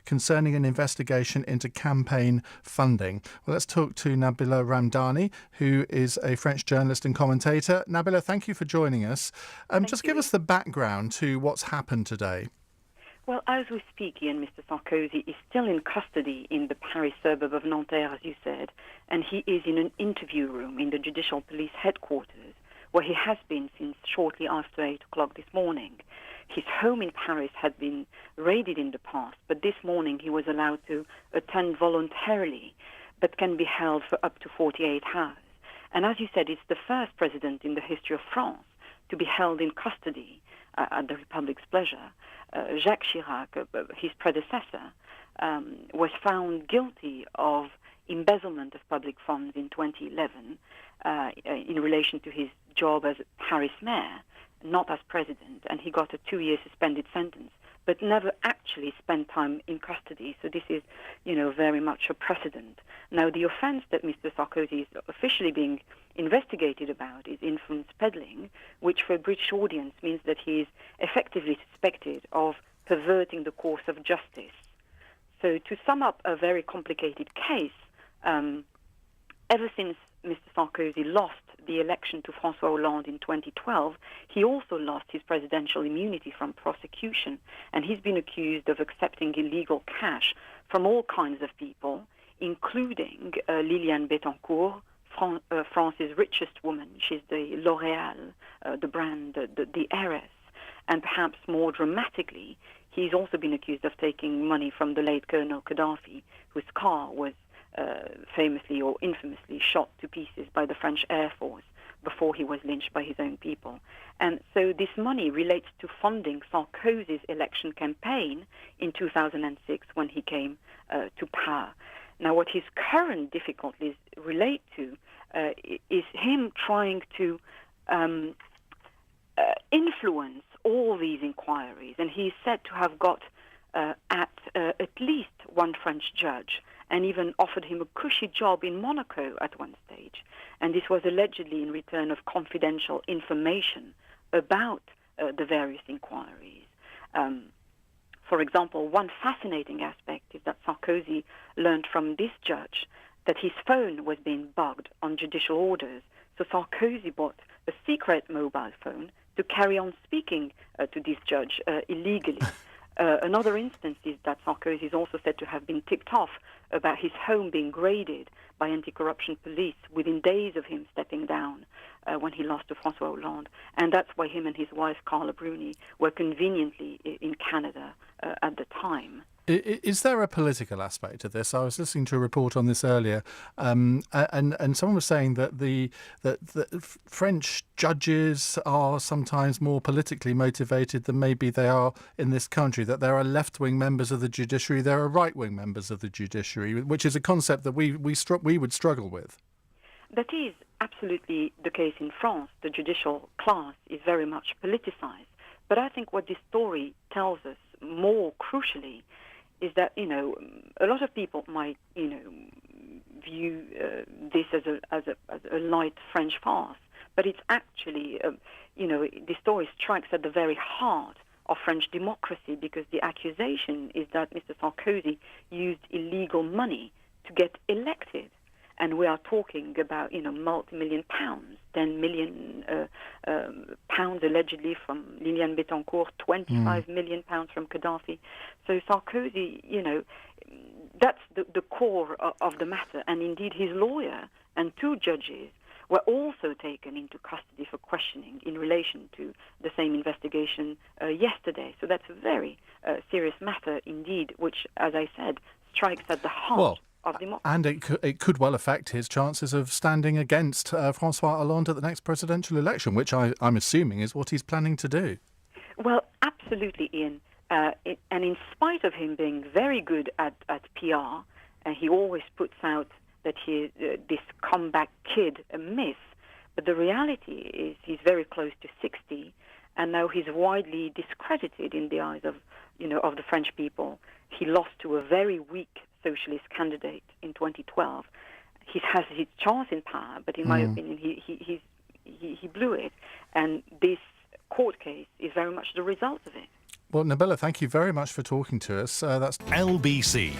concerning an investigation into campaign funding. Well, let's talk to Nabila Ramdani, who is a French journalist and commentator. Nabila, thank you for joining us. Just give us the background to what's happened today. Well, as we speak, Iain, Mr. Sarkozy is still in custody in the Paris suburb of Nanterre, as you said, and he is in an interview room in the Judicial Police headquarters, where he has been since shortly after 8 o'clock this morning. His home in Paris had been raided in the past, but this morning he was allowed to attend voluntarily, but can be held for up to 48 hours. And as you said, it's the first president in the history of France to be held in custody at the Republic's pleasure. Jacques Chirac, his predecessor, was found guilty of embezzlement of public funds in 2011 in relation to his job as Paris mayor, not as president, and he got a 2-year suspended sentence, but never actually spent time in custody. So this is, very much a precedent. Now, the offence that Mr. Sarkozy is officially being investigated about is influence peddling, which for a British audience means that he is effectively suspected of perverting the course of justice. So to sum up a very complicated case, ever since Mr. Sarkozy lost the election to François Hollande in 2012, he also lost his presidential immunity from prosecution, and he's been accused of accepting illegal cash from all kinds of people, including Liliane Bettencourt, France's richest woman. She's the L'Oréal, the brand, the heiress. And perhaps more dramatically, he's also been accused of taking money from the late Colonel Gaddafi, whose car was famously or infamously shot to pieces by the French Air Force before he was lynched by his own people. And so this money relates to funding Sarkozy's election campaign in 2006 when he came to power. Now, what his current difficulties relate to is him trying to influence all these inquiries. And he's said to have got at least one French judge and even offered him a cushy job in Monaco at one stage. And this was allegedly in return of confidential information about the various inquiries. For example, one fascinating aspect is that Sarkozy learned from this judge that his phone was being bugged on judicial orders. So Sarkozy bought a secret mobile phone to carry on speaking to this judge illegally. Another instance is that Sarkozy is also said to have been tipped off about his home being raided by anti-corruption police within days of him stepping down when he lost to François Hollande. And that's why him and his wife, Carla Bruni, were conveniently in Canada at the time. Is there a political aspect to this? I was listening to a report on this earlier, and someone was saying that the French judges are sometimes more politically motivated than maybe they are in this country, that there are left-wing members of the judiciary, there are right-wing members of the judiciary, which is a concept that we would struggle with. That is absolutely the case in France. The judicial class is very much politicized. But I think what this story tells us more crucially is that, a lot of people might, view this as a light French farce, but it's actually, the story strikes at the very heart of French democracy, because the accusation is that Mr. Sarkozy used illegal money to get elected. And we are talking about, multi-million pounds, 10 million pounds allegedly from Liliane Bettencourt, 25 million pounds from Gaddafi. So Sarkozy, that's the core of the matter. And indeed, his lawyer and 2 judges were also taken into custody for questioning in relation to the same investigation yesterday. So that's a very serious matter indeed, which, as I said, strikes at the heart. And it could well affect his chances of standing against François Hollande at the next presidential election, which I'm assuming is what he's planning to do. Well, absolutely, Iain. And in spite of him being very good at PR, and he always puts out that this comeback kid a myth, but the reality is he's very close to 60, and now he's widely discredited in the eyes of the French people. He lost to a very weak socialist candidate in 2012. He has his chance in power, but in my opinion, he blew it. And this court case is very much the result of it. Well, Nabila, thank you very much for talking to us. That's LBC